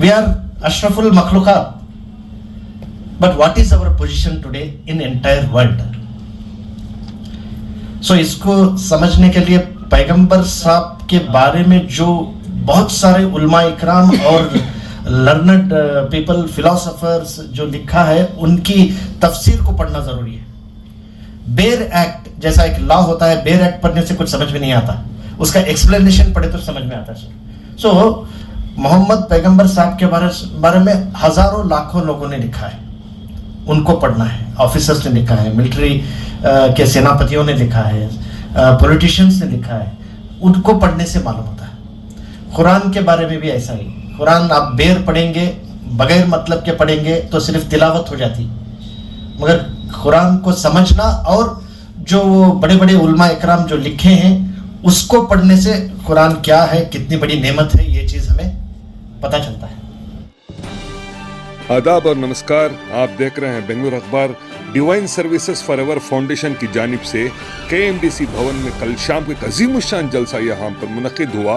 We are ashraful makhluqat. But what is our position today in entire world? So इसको समझने के लिए पैगंबर साहब के बारे में जो बहुत सारे उलमा इकराम और लर्नड पीपल, फिलोसोफर्स जो लिखा है, उनकी तफसीर को पढ़ना जरूरी है. बेयर एक्ट जैसा एक लॉ होता है, बेयर एक्ट पढ़ने से कुछ समझ में नहीं आता, उसका एक्सप्लेनेशन पढ़े तो समझ में आता है. सो मोहम्मद पैगंबर साहब के बारे में हजारों लाखों लोगों ने लिखा है, उनको पढ़ना है. ऑफिसर्स ने लिखा है, मिलिट्री के सेनापतियों ने लिखा है, पॉलिटिशियंस ने लिखा है, उनको पढ़ने से मालूम होता है. कुरान के बारे में भी ऐसा ही. कुरान आप बेर पढ़ेंगे, बगैर मतलब के पढ़ेंगे तो सिर्फ तिलावत हो जाती, मगर कुरान को समझना और जो बड़े बड़े उलमा इकराम जो लिखे हैं उसको पढ़ने से कुरान क्या है, कितनी बड़ी नेमत है, ये चीज़ हमें पता चलता है. आदाब और नमस्कार. आप देख रहे हैं बेंगलुरु अखबार. Divine services for ever foundation की जानिब से KMDC भवन में कल शाम को एक अजीमुशान जलसा यहाँ पर मुनक्किद हुआ,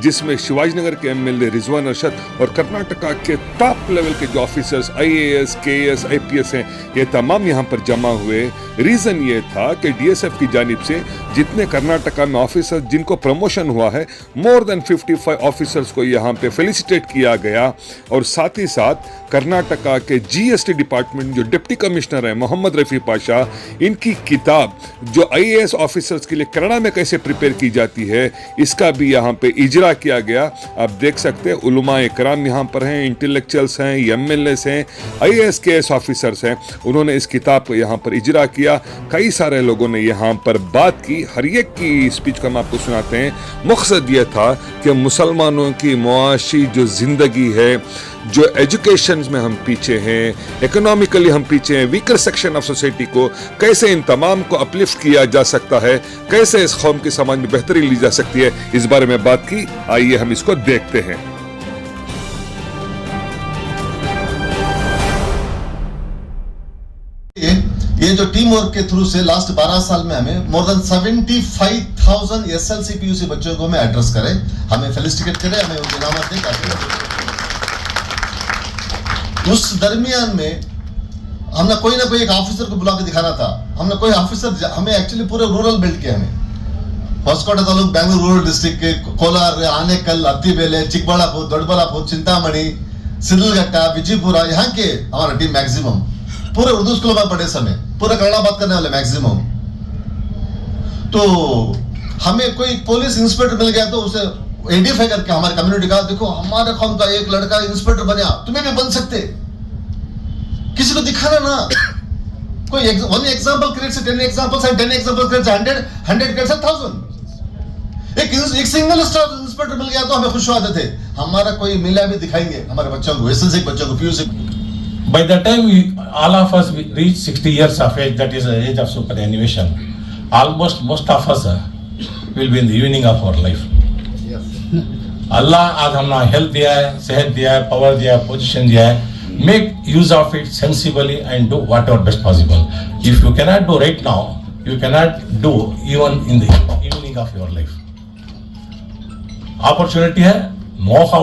जिसमें शिवाजी नगर के MLA रिजवान अरशद और कर्नाटका के टॉप लेवल के जो ऑफिसर्स IAS, KAS, IPS हैं, ये तमाम यहाँ पर जमा हुए. रीज़न ये था कि DSF की जानिब से जितने कर्नाटका में ऑफिसर्स जिनको प्रमोशन हुआ है, मोर देन 55 ऑफिसर्स को यहाँ पे फेलिसिटेट किया गया. और साथ ही साथ कर्नाटका के GST डिपार्टमेंट जो डिप्टी कमिश्नर हैं मोहम्मद रफ़ी पाशा, इनकी किताब जो IAS ऑफिसर्स के लिए कन्नड़ा में कैसे प्रिपेयर की जाती है, इसका भी यहाँ पे इजरा किया गया. आप देख सकते हैं उलमा इकराम यहाँ पर हैं, इंटेलेक्चुअल्स हैं, MLAs हैं, IAS KS ऑफिसर्स हैं. उन्होंने इस किताब को यहाँ पर इजरा किया. कई सारे लोगों ने यहाँ पर बात की. हर एक की स्पीच को हम आपको सुनाते हैं. मकसद ये था कि मुसलमानों की मुआशी जो ज़िंदगी है, जो एजुकेशन में हम पीछे हैं, इकोनॉमिकली हम पीछे हैं, वीकर सेक्शन ऑफ सोसाइटी को कैसे इन तमाम को अपलिफ्ट किया जा सकता है, कैसे इस कौम के समाज में बेहतरी ली जा सकती है, इस बारे में बात की. आइए हम इसको देखते हैं. ये जो टीम वर्क के थ्रू से लास्ट 12 साल में हमें मोर देन 75,000 SLC PUC बच्चों को हमें एड्रेस करें, हमें फेलिसिटेट करें, हमें इनामत दें. उस दरमियान में हमने कोई ना कोई एक ऑफिसर को बुला के दिखाना था. हमने कोई ऑफिसर, हमें एक्चुअली पूरे रूरल बेल्ट के, हमें ಹೊಸಕೋಟೆ ತಾಲೂಕು ಬೆಂಗಳೂರು ರೂರಲ್ ಡಿಸ್ಟ್ರಿಕ್ಟ್, ಕೋಲಾರ, आनेकल, अत्तीबेले, चिकबಳ್ಳापुर, दोडबಳ್ಳापुर, चिंतामणि, सिद्दलघट्टा, विजयपुरा, यहाँ के हमारा टीम मैक्सिमम पूरे उर्दू स्कूलों में पढ़े समय, पूरा कन्नड़ा बात करने वाले मैक्सिमम. तो हमें कोई पुलिस इंस्पेक्टर मिल गया तो उसे आइडेंटिफाई करके हमारे कम्युनिटी का, देखो हमारे कौम का एक लड़का इंस्पेक्टर बना, तुम्हें भी बन सकते. किसी को दिखाना ना. कोई वन एग्जांपल क्रिएट से 10 एग्जांपल्स एंड 10 एग्जांपल क्रिएट से 100 क्रिएट से 1000. एक सिंगल स्टार इंस्पेक्टर मिल गया तो हमें खुश होते थे. हमारा कोई मिला भी दिखाएंगे हमारे बच्चों को, SLC बच्चों को, PUC. By the time all of us reach 60 years of age, that is the age of superannuation, almost most of us will be in the evening of our life. अल्लाह आज हमने हेल्थ दिया है, सेहत दिया है, power दिया है, position दिया है. Make use of it sensibly and do what ever best possible. If you cannot do right now, you cannot do even in the evening of your life. Opportunity है, मौका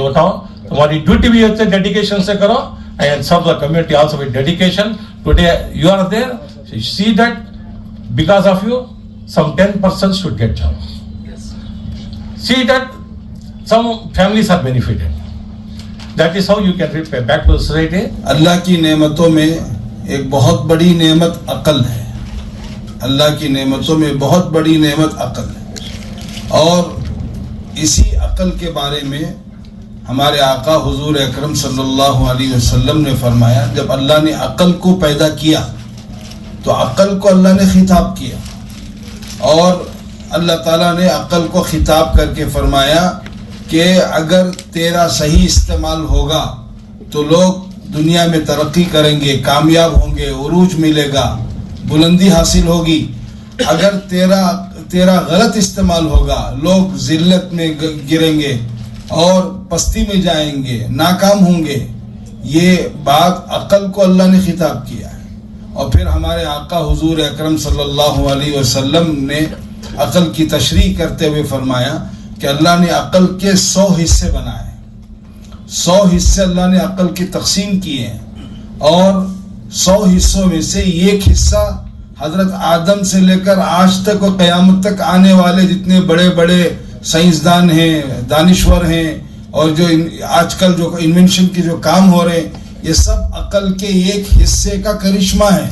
उठाओ. तुम्हारी ड्यूटी भी अच्छे डेडिकेशन से करो and serve the community also with dedication. Today you are there, see that because of you some 10% should get job. See that some families are benefited. That is how you can repay back to society. अल्लाह की नेमतों में एक बहुत बड़ी नेमत अक्ल है. अल्लाह की नेमतों में बहुत बड़ी नेमत अक्ल है. और इसी अक्ल के बारे में हमारे आका हुजूर अकरम सल्लल्लाहु अलैहि वसल्लम ने फरमाया, जब अल्लाह ने अक्ल को पैदा किया तो अक्ल को अल्लाह ने खिताब किया, और अल्लाह ताला ने अक्ल को खिताब करके फरमाया कि अगर तेरा सही इस्तेमाल होगा तो लोग दुनिया में तरक्की करेंगे, कामयाब होंगे, उरूज मिलेगा, बुलंदी हासिल होगी. अगर तेरा गलत इस्तेमाल होगा, लोग जिल्लत में गिरेंगे और पस्ती में जाएंगे, नाकाम होंगे. ये बात अक्ल को अल्लाह ने खिताब किया है. और फिर हमारे आका हुजूर अकरम सल्लल्लाहु अलैहि वसल्लम ने अक्ल की तशरीह करते हुए फरमाया कि अल्लाह ने अक्ल के 100 हिस्से बनाए. 100 हिस्से अल्लाह ने अक्ल की तकसीम किए हैं और 100 हिस्सों में से एक हिस्सा हजरत आदम से लेकर आज तक और क़यामत तक आने वाले जितने बड़े बड़े साइंसदान हैं, दानिश्वर हैं और जो आजकल जो इन्वेंशन के जो काम हो रहे हैं, ये सब अक्ल के एक हिस्से का करिश्मा है।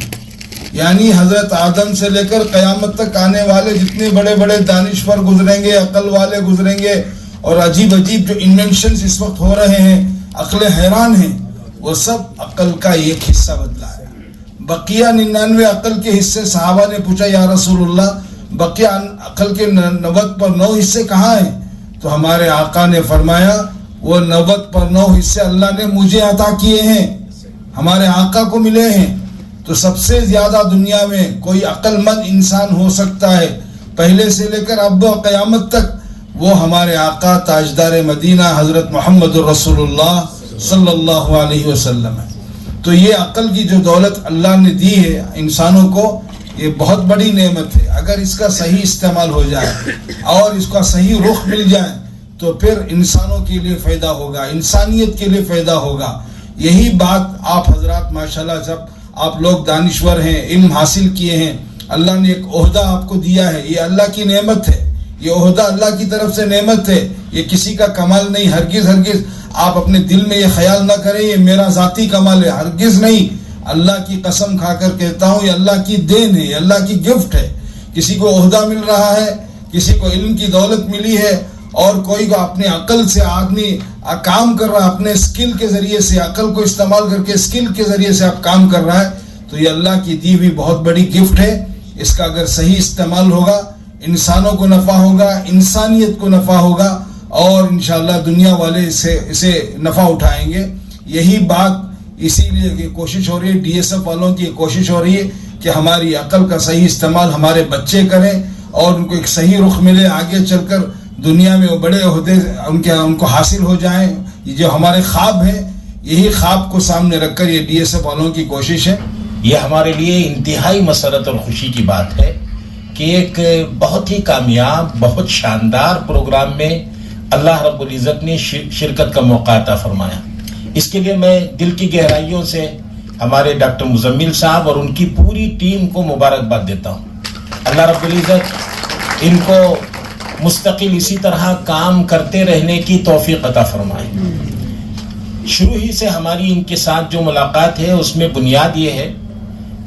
यानी हजरत आदम से लेकर क़यामत तक आने वाले जितने बड़े बड़े दानिश्वर गुजरेंगे, अक्ल वाले गुजरेंगे और अजीब अजीब जो इन्वेंशन इस वक्त हो रहे हैं, अक्ल हैरान हैं, वो सब अक्ल का एक हिस्सा बदला है। बकिया 99 अक्ल के हिस्से, सहाबा ने पूछा या रसूलुल्लाह बकिया अक्ल के 90 पर 9 हिस्से कहाँ हैं? तो हमारे आका ने फरमाया वो 90 पर 9 हिस्से अल्लाह ने मुझे अता किए हैं, हमारे आका को मिले हैं। तो सबसे ज्यादा दुनिया में कोई अक्लमंद इंसान हो सकता है पहले से लेकर अब क़यामत तक, वो हमारे आका ताजदार मदीना हजरत मोहम्मद रसूलुल्लाह सल्लल्लाहु अलैहि वसल्लम है। तो ये अक्ल की जो दौलत अल्लाह ने दी है इंसानों को, ये बहुत बड़ी नेमत है। अगर इसका सही इस्तेमाल हो जाए और इसका सही रुख मिल जाए तो फिर इंसानों के लिए फ़ायदा होगा, इंसानियत के लिए फ़ायदा होगा। यही बात आप हजरात माशाल्लाह सब आप लोग दानिश्वर हैं, इल्म हासिल किए हैं, अल्लाह ने एक ओहदा आपको दिया है, ये अल्लाह की नेमत है, ये ओहदा अल्लाह की तरफ से नेमत है, ये किसी का कमाल नहीं। हरगिज़ हरगिज़ आप अपने दिल में ये ख्याल ना करें ये मेरा ज़ाती कमाल है, हरगिज़ नहीं। अल्लाह की कसम खाकर कहता हूँ ये अल्लाह की देन है, ये अल्लाह की गिफ्ट है। किसी को ओहदा मिल रहा है, किसी को इल्म की दौलत मिली है और कोई को अपने अक्ल से आदमी काम कर रहा है, अपने स्किल के ज़रिए से, अक्ल को इस्तेमाल करके स्किल के ज़रिए से आप काम कर रहा है, तो ये अल्लाह की दी हुई बहुत बड़ी गिफ्ट है। इसका अगर सही इस्तेमाल होगा इंसानों को नफ़ा होगा, इंसानियत को नफ़ा होगा और इंशाअल्लाह दुनिया वाले इसे नफ़ा उठाएंगे। यही बात इसीलिए की कोशिश हो रही है, DSF वालों की कोशिश हो रही है कि हमारी अक्ल का सही इस्तेमाल हमारे बच्चे करें और उनको एक सही रुख मिले, आगे चलकर दुनिया में वो बड़े ओहदे उनको हासिल हो जाएं। ये जो हमारे ख्वाब है, यही ख्वाब को सामने रखकर ये DSF वालों की कोशिश है। ये हमारे लिए इंतहाई मसरत और खुशी की बात है कि एक बहुत ही कामयाब, बहुत शानदार प्रोग्राम में अल्लाह रब्बुल इज़्ज़त ने शिरकत का मौका अता फरमाया। इसके लिए मैं दिल की गहराइयों से हमारे डॉक्टर मुज़म्मिल साहब और उनकी पूरी टीम को मुबारकबाद देता हूँ। अल्लाह रब्बुल इज़्ज़त इनको मुस्तकिल इसी तरह काम करते रहने की तौफीक अता फरमाए। शुरू ही से हमारी इनके साथ जो मुलाकात है उसमें बुनियाद ये है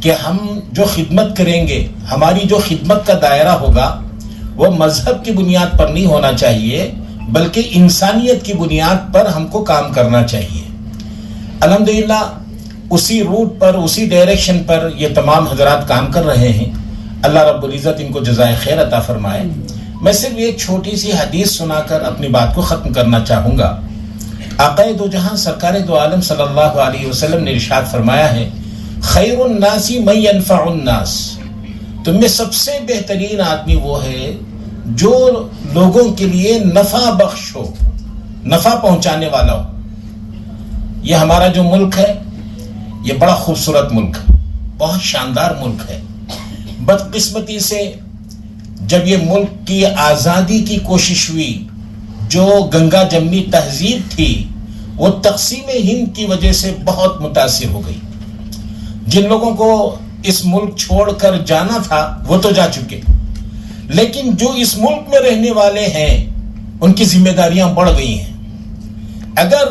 कि हम जो खिदमत करेंगे, हमारी जो खिदमत का दायरा होगा वो मजहब की बुनियाद पर नहीं होना चाहिए बल्कि इंसानियत की बुनियाद पर हमको काम करना चाहिए। अल्हम्दुलिल्लाह उसी रूट पर, उसी डायरेक्शन पर ये तमाम हजरात काम कर रहे हैं। अल्लाह रब्बुल इज़्ज़त इनको जज़ाए खैर अता फरमाए। मैं सिर्फ एक छोटी सी हदीस सुनाकर अपनी बात को ख़त्म करना चाहूँगा। आक़ाए दो जहां सरकार दो आलम सल्लल्लाहु अलैहि वसल्लम ने इरशाद फरमाया है, खैरुन नासी मन यनफ़उन नास, तुम में सबसे बेहतरीन आदमी वो है जो लोगों के लिए नफ़ा बख्श हो, नफ़ा पहुंचाने वाला हो। ये हमारा जो मुल्क है ये बड़ा खूबसूरत मुल्क है, बहुत शानदार मुल्क है। बदकिस्मती से जब ये मुल्क की आज़ादी की कोशिश हुई, जो गंगा जमनी तहजीब थी वो तक़सीम हिंद की वजह से बहुत मुतासिर हो गई। जिन लोगों को इस मुल्क छोड़कर जाना था वो तो जा चुके, लेकिन जो इस मुल्क में रहने वाले हैं उनकी जिम्मेदारियां बढ़ गई हैं। अगर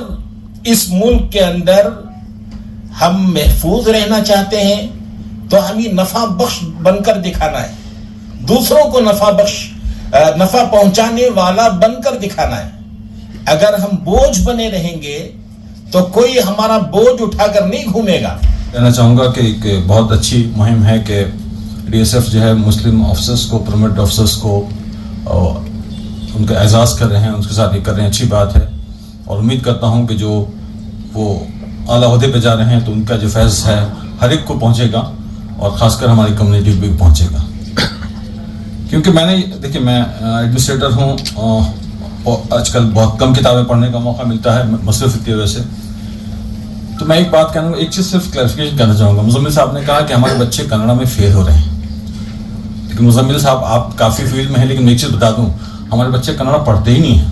इस मुल्क के अंदर हम महफूज रहना चाहते हैं तो हमें नफ़ा बख्श बनकर दिखाना है, दूसरों को नफ़ा पहुंचाने वाला बनकर दिखाना है। अगर हम बोझ बने रहेंगे तो कोई हमारा बोझ उठाकर नहीं घूमेगा। कहना चाहूँगा कि एक बहुत अच्छी मुहिम है कि DSF जो है मुस्लिम ऑफिसर्स को, प्रमोट ऑफिसर्स को उनका एजाज़ कर रहे हैं, उनके साथ ये कर रहे हैं, अच्छी बात है। और उम्मीद करता हूँ कि जो वो आला ओहदे पे जा रहे हैं तो उनका जो फैज़ है हर एक को पहुँचेगा और ख़ासकर हमारी कम्युनिटी भी पहुँचेगा। क्योंकि देखिए मैं एडमिनिस्ट्रेटर हूँ और आजकल बहुत कम किताबें पढ़ने का मौका मिलता है मसरूफ़ियत की वजह से। तो मैं एक बात कहूँगा, एक चीज़ सिर्फ क्लैरिफिकेशन करना चाहूँगा। मुज़म्मिल साहब ने कहा कि हमारे बच्चे कन्नड़ा में फेल हो रहे हैं, लेकिन मुज़म्मिल साहब आप काफ़ी फील्ड में हैं, लेकिन मैं एक चीज़ बता दूँ, हमारे बच्चे कन्नड़ा पढ़ते ही नहीं हैं,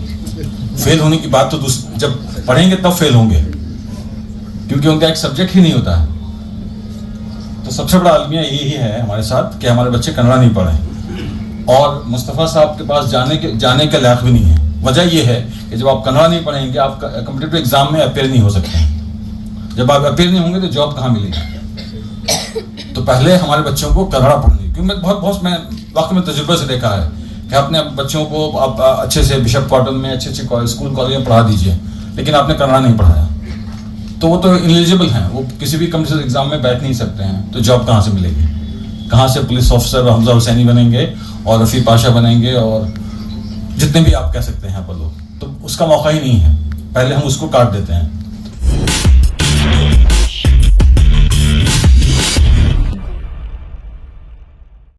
फेल होने की बात तो जब पढ़ेंगे तब फेल होंगे, क्योंकि उनका एक सब्जेक्ट ही नहीं होता है। तो सबसे बड़ा अलमिया यही है हमारे साथ कि हमारे बच्चे कन्नड़ा नहीं पढ़ें, और मुस्तफ़ा साहब के पास जाने के लायक भी नहीं है। वजह यह है कि जब आप कन्नड़ा नहीं पढ़ेंगे आप कॉम्पिटिटिव एग्जाम में अपेयर नहीं हो सकते। जब आप अपेयर नहीं होंगे तो जॉब कहाँ मिलेगी? तो पहले हमारे बच्चों को कन्नड़ा पढ़नी, क्योंकि मैं वाकई में तजुर्बे से देखा है कि अपने बच्चों को आप अच्छे से बिशप कॉटन में अच्छे स्कूल कॉलेज में पढ़ा दीजिए, लेकिन आपने कन्नड़ा नहीं पढ़ाया तो वो तो इलिजिबल हैं, वो किसी भी कॉम्पिटिटिव एग्जाम में बैठ नहीं सकते हैं। तो जॉब कहाँ से मिलेगी? कहाँ से पुलिस ऑफिसर हमजा हुसैनी बनेंगे और रफ़ी पाशा बनेंगे और जितने भी आप कह सकते हैं यहाँ पर लोग, तो उसका मौका ही नहीं है। पहले हम उसको काट देते हैं।